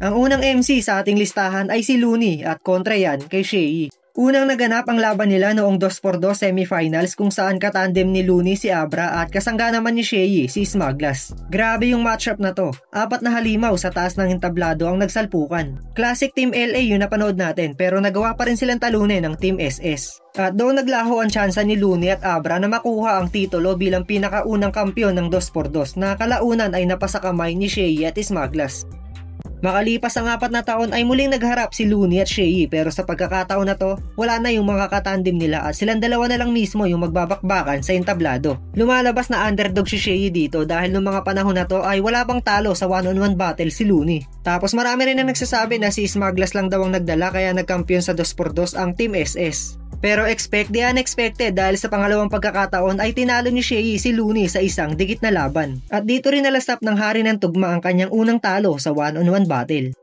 Ang unang MC sa ating listahan ay si Looney at kontra yan kay Shea. Unang naganap ang laban nila noong 2x2 semifinals kung saan katandem ni Looney si Abra at kasangga naman ni Shea si Smaglas. Grabe yung matchup na to. 4 na halimaw sa taas ng entablado ang nagsalpukan. Classic Team LA yung napanood natin pero nagawa pa rin silang talunin ng Team SS. At doon naglaho ang tsansa ni Looney at Abra na makuha ang titulo bilang pinakaunang kampyon ng 2x2 na kalaunan ay napasa kamay ni Shea at Smaglas. Makalipas ang 4 na taon ay muling nagharap si Looney at Shea pero sa pagkakataon na to, wala na yung mga katandim nila at silang dalawa na lang mismo yung magbabakbakan sa entablado. Lumalabas na underdog si Shea dito dahil noong mga panahon na to ay wala pang talo sa 1-on-1 battle si Looney. Tapos marami rin na nagsasabi na si Smaglas lang daw ang nagdala kaya nagkampiyon sa 2x2 ang Team SS. Pero expect the unexpected dahil sa pangalawang pagkakataon ay tinalo ni Shea si Looney sa isang dikit na laban. At dito rin nalasap ng hari ng tugma ang kanyang unang talo sa 1-on-1 battle.